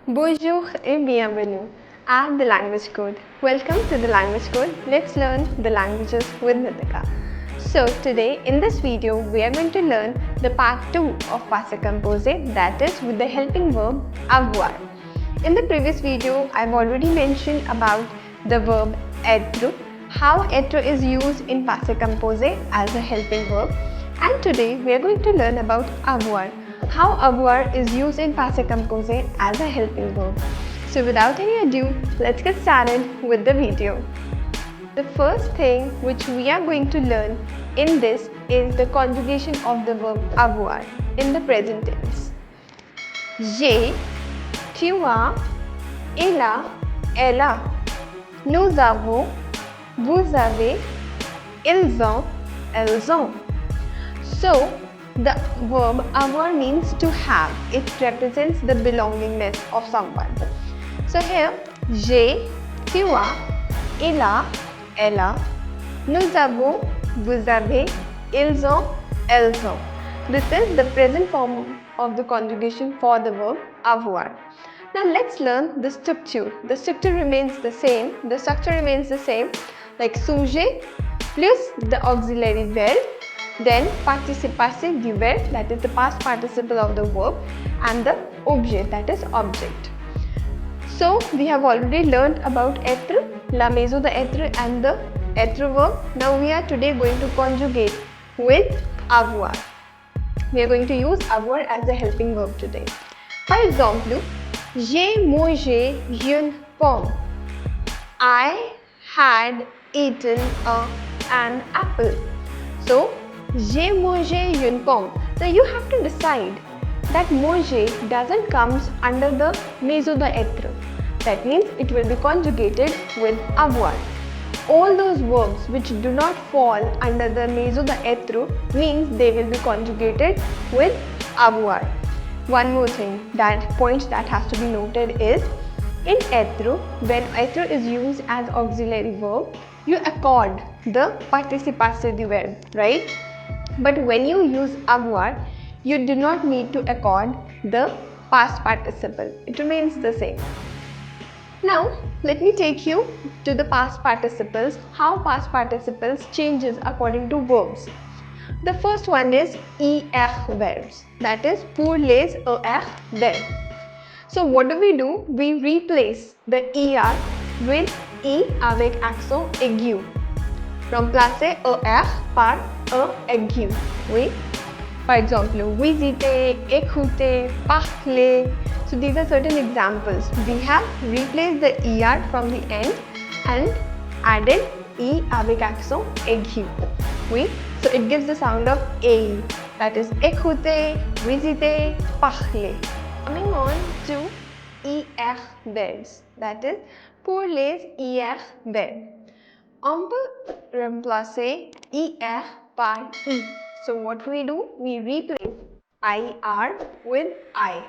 Bonjour et bienvenue at the language code. Welcome to the language code. Let's learn the languages with Nitika. So today in this video we are going to learn the part 2 of Passé Composé, that is with the helping verb avoir. In the previous video I've already mentioned about the verb être, how être is used in Passé Composé as a helping verb, and today we are going to learn about avoir, how avoir is used in Passé Composé as a helping verb. So without any ado, let's get started with the video. The first thing which we are going to learn in this is the conjugation of the verb avoir in the present tense. J'ai, tu as, il a, elle a, nous avons, vous avez, ils ont, elles ont. So, the verb avoir means to have. It represents the belongingness of someone. So here, j'ai, tu as, il a, elle a, nous avons, vous avez, ils ont, elles ont. This is the present form of the conjugation for the verb avoir. Now let's learn the structure. The structure remains the same. Like sujet plus the auxiliary verb, then participe passé du verbe, that is the past participle of the verb, and the objet, that is object. So we have already learned about être, la maison de être and the être verb. Now we are today going to conjugate with avoir. We are going to use avoir as a helping verb today. Par exemple, j'ai mangé une pomme. I had eaten an apple. So, j'ai mangé une pomme. So you have to decide that manger doesn't come under the maison d'être. That means it will be conjugated with avoir. All those verbs which do not fall under the maison d'être means they will be conjugated with avoir. One more thing, point that has to be noted is, in être, when être is used as auxiliary verb, you accord the participe passé du verb, right? But when you use avoir, you do not need to accord the past participle. It remains the same. Now, let me take you to the past participles, how past participles changes according to verbs. The first one is er verbs, that is pour les er verbs. So what do? We replace the er with I avec accent aigu. Remplacer er par aigu. Oui. For example, visiter, écouter, parler. So these are certain examples. We have replaced the er from the end and added I avec accent aigu. Oui. So it gives the sound of a, that is écouter, visiter, parler. Coming on to er verbs, that is pour les er verbs. On peut remplacer er par I. So what we do? We replace ir with I.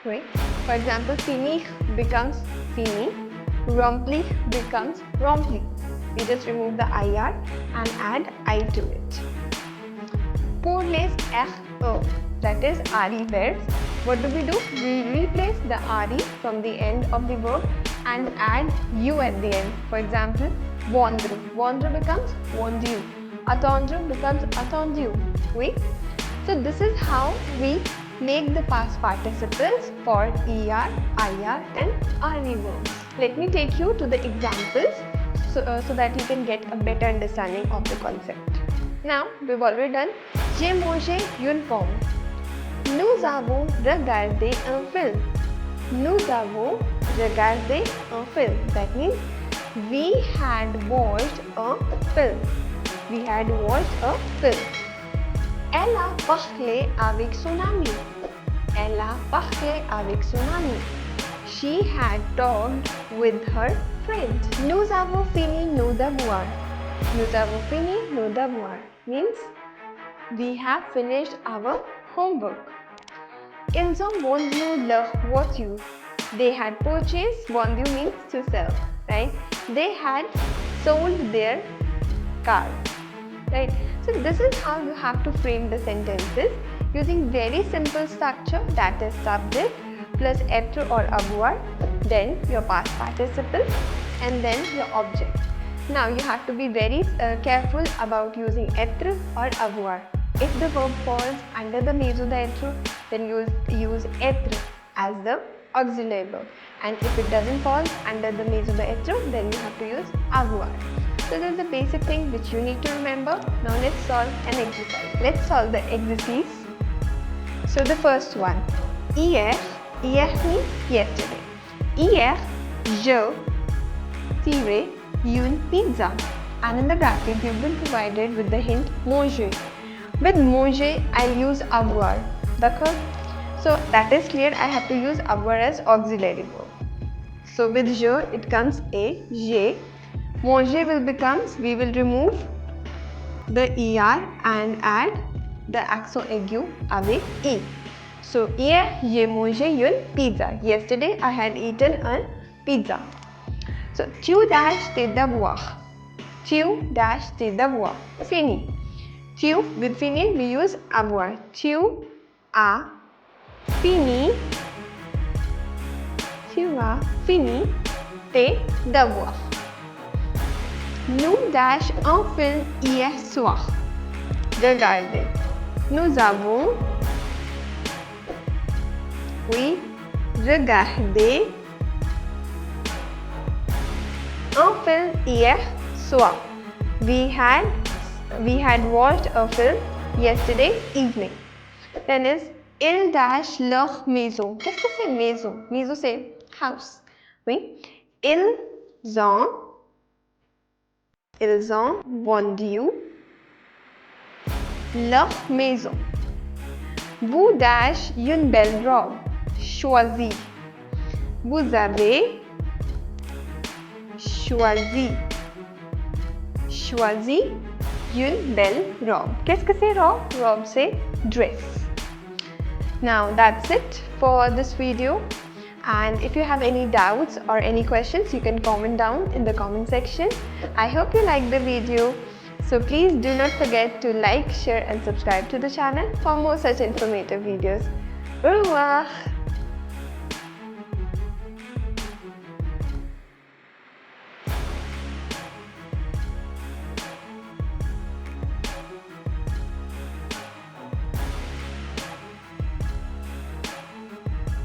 Right? For example, finir becomes fini, remplir becomes rempli. We just remove the ir and add I to it. Pour les re, that is re verbs. What do? We replace the re from the end of the verb and add u at the end. For example, vendre. Vendre becomes vendu. Attendre becomes attendu. Oui? So this is how we make the past participles for er, ir and re verbs. Let me take you to the examples so that you can get a better understanding of the concept. Now, we've already done j'ai mangé une pomme. Nous avons regardé un film. Nous avons regardé un film. That means we had watched a film. We had watched a film. Elle a parlé avec son ami. Elle a parlé avec son ami. She had talked with her friend. Nous avons fini nos devoirs. Nous avons fini nos devoirs means we have finished our homework. Ils ont vendu leur voiture. They had purchased, vendu means to sell, right? They had sold their car, right? So this is how you have to frame the sentences using very simple structure, that is subject plus être or avoir, then your past participle, and then your object. Now you have to be very careful about using être or avoir. If the verb falls under the 𝐻 the être, then use être as the auxiliary verb, and if it doesn't fall under the 𝐻 the être, then you have to use avoir. So that's the basic thing which you need to remember. Now let's solve an exercise. Let's solve the exercise. So the first one, hier means yesterday. Hier, je tirais une pizza, and in the bracket you've been provided with the hint manger. With manger, I'll use avoir. D'accord? So that is clear. I have to use avoir as auxiliary verb. So with je, it comes a, j. Manger will becomes, we will remove the er and add the accent aigu avec e. So hier, j'ai mangé une pizza. Yesterday, I had eaten a pizza. So tu dash tes devoirs. Tu dash tes devoirs. Fini. Tu, with fini, we use avoir. Tu as fini. Tu as fini tes devoirs. Nous dash un film hier soir. Regardez. Nous avons regardé un film hier soir. We had watched a film yesterday evening. Then is il dash leur maison. Qu'est-ce que c'est maison? Maison c'est house. Oui. Ils ont vendu leur maison. Vous dash une belle robe. Choisi. Vous avez choisi une belle robe. Qu'est-ce que c'est robe? Robe c'est dress. Now that's it for this video, and if you have any doubts or any questions, you can comment down in the comment section. I hope you liked the video. So please do not forget to like, share and subscribe to the channel for more such informative videos. Au revoir!